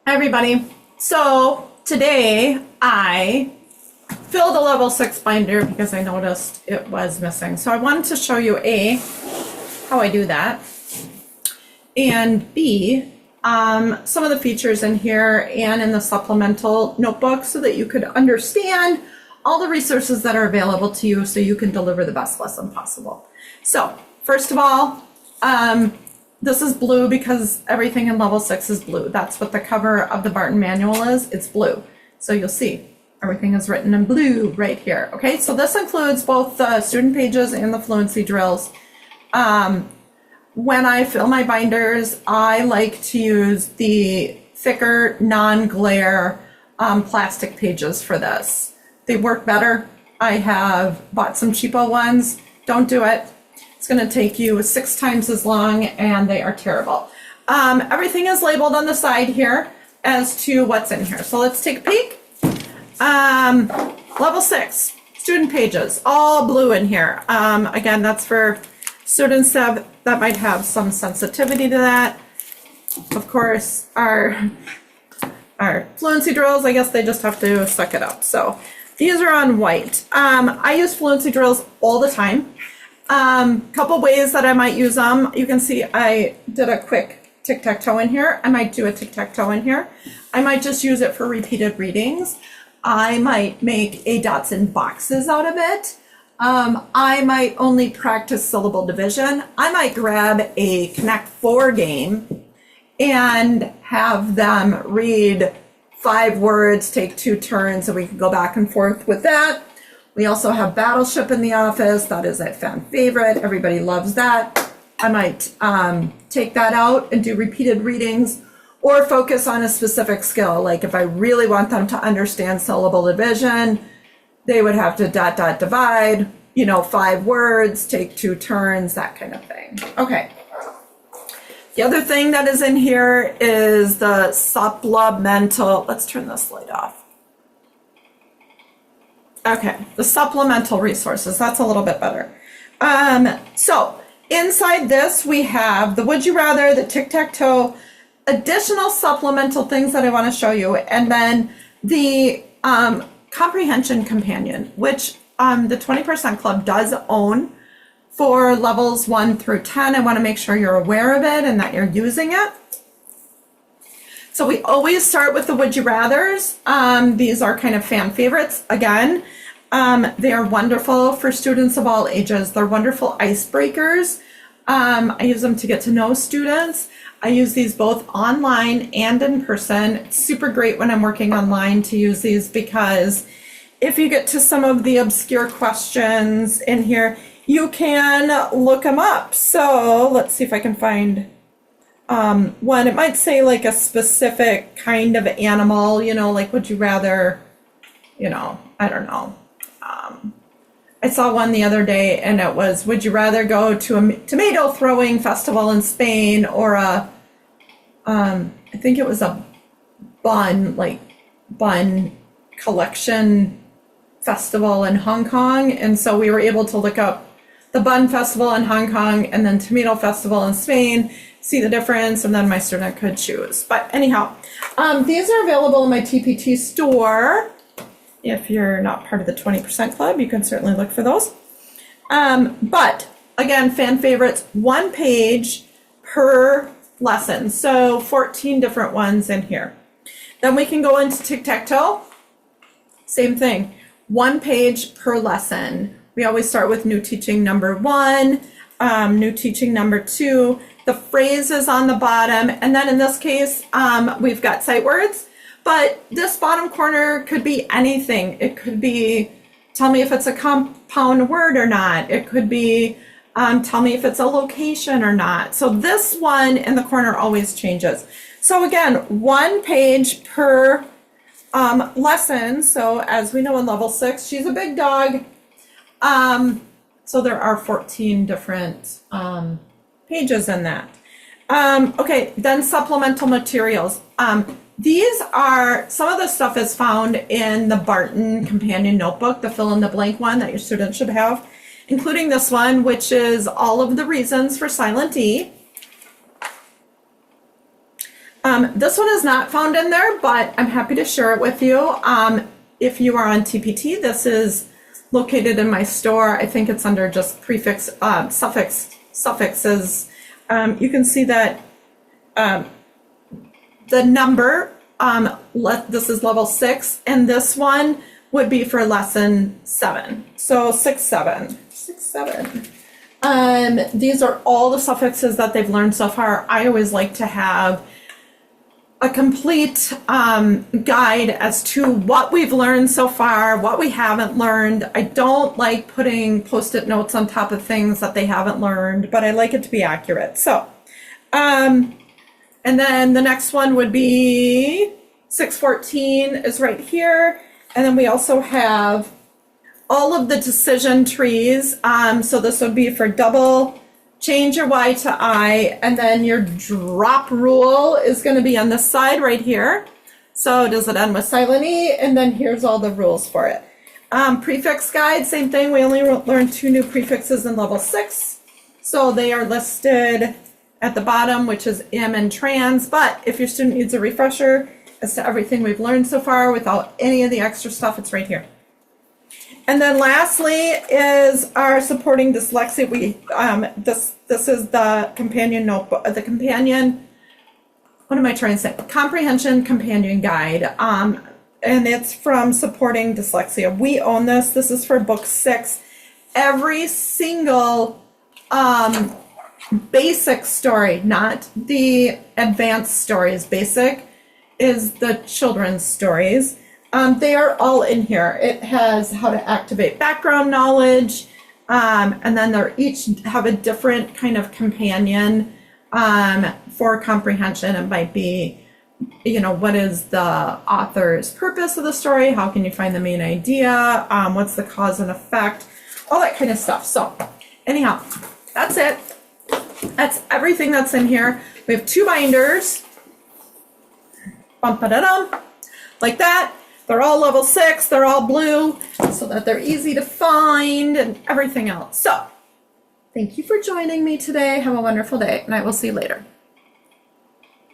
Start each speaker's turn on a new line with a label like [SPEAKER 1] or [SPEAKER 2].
[SPEAKER 1] Hi everybody. So today I filled a level 6 binder because I noticed it was missing. So I wanted to show you A, how I do that, and B, some of the features in here and in the supplemental notebook so that you could understand all the resources that are available to you so you can deliver the best lesson possible. So first of all, this is blue because everything in level 6 is blue. That's what the cover of the Barton manual is. It's blue. So you'll see everything is written in blue right here. Okay, so this includes both the student pages and the fluency drills. When I fill my binders, I like to use the thicker, non-glare plastic pages for this. They work better. I have bought some cheapo ones. Don't do it. It's going to take you 6 times as long and they are terrible. Everything is labeled on the side here as to what's in here. So let's take a peek. Level 6, student pages, all blue in here. Again, that's for students that might have some sensitivity to that. Of course, our fluency drills, I guess they just have to suck it up. So these are on white. I use fluency drills all the time. Couple ways that I might use them. You can see I did a quick tic-tac-toe in here. I might do a tic-tac-toe in here. I might just use it for repeated readings. I might make a dots and boxes out of it. I might only practice syllable division. I might grab a Connect 4 game and have them read 5 words, take 2 turns, and we can go back and forth with that. We also have Battleship in the office. That is a fan favorite. Everybody loves that. I might take that out and do repeated readings or focus on a specific skill. Like if I really want them to understand syllable division, they would have to dot, dot, divide, 5 words, take 2 turns, that kind of thing. Okay. The other thing that is in here is the supplemental. Let's turn this light off. Okay, the supplemental resources, that's a little bit better. So inside this, we have the Would You Rather, the Tic-Tac-Toe, additional supplemental things that I want to show you, and then the Comprehension Companion, which the 20% Club does own for levels 1 through 10. I want to make sure you're aware of it and that you're using it. So we always start with the Would You Rathers. These are kind of fan favorites. Again, they are wonderful for students of all ages. They're wonderful icebreakers. I use them to get to know students. I use these both online and in person. It's super great when I'm working online to use these because if you get to some of the obscure questions in here, you can look them up. So let's see if I can find one. It might say like a specific kind of animal, like would you rather, I don't know. I saw one the other day and it was, would you rather go to a tomato throwing festival in Spain or I think it was a bun collection festival in Hong Kong. And so we were able to look up the bun festival in Hong Kong and then tomato festival in Spain, see the difference, and then my student could choose. But anyhow, these are available in my TPT store. If you're not part of the 20% Club, you can certainly look for those. But again, fan favorites, 1 page per lesson. So 14 different ones in here. Then we can go into tic-tac-toe. Same thing, 1 page per lesson. We always start with new teaching number 1, new teaching number 2. The phrase is on the bottom. And then in this case, we've got sight words. But this bottom corner could be anything. It could be, tell me if it's a compound word or not. It could be, tell me if it's a location or not. So this one in the corner always changes. So again, 1 page per lesson. So as we know in level 6, she's a big dog. So there are 14 different pages in that. Okay, then supplemental materials. These are, some of the stuff is found in the Barton Companion Notebook, the fill in the blank one that your students should have, including this one, which is all of the reasons for silent E. This one is not found in there, but I'm happy to share it with you. If you are on TPT, this is located in my store. I think it's under just prefix, suffixes. You can see that the number, this is level 6, and this one would be for lesson 7. So 6, 7. These are all the suffixes that they've learned so far. I always like to have a complete guide as to what we've learned so far, what we haven't learned. I don't like putting post-it notes on top of things that they haven't learned, but I like it to be accurate. So, and then the next one would be 614 is right here. And then we also have all of the decision trees. So this would be for double, change your Y to I, and then your drop rule is going to be on this side right here. So does it end with silent E? And then here's all the rules for it. Prefix guide, same thing. We only learned 2 new prefixes in level 6. So they are listed at the bottom, which is im and trans. But if your student needs a refresher as to everything we've learned so far without any of the extra stuff, it's right here. And then lastly is our supporting dyslexia. This is the companion notebook, the companion, what am I trying to say? Comprehension companion guide. And it's from Supporting Dyslexia. We own this. This is for book 6. Every single basic story, not the advanced stories, basic is the children's stories. They are all in here. It has how to activate background knowledge, and then they each have a different kind of companion for comprehension. It might be, what is the author's purpose of the story? How can you find the main idea? What's the cause and effect? All that kind of stuff. So anyhow, that's it. That's everything that's in here. We have 2 binders. Bum-ba-da-dum. Like that. They're all level 6, they're all blue, so that they're easy to find and everything else. So, thank you for joining me today. Have a wonderful day, and I will see you later.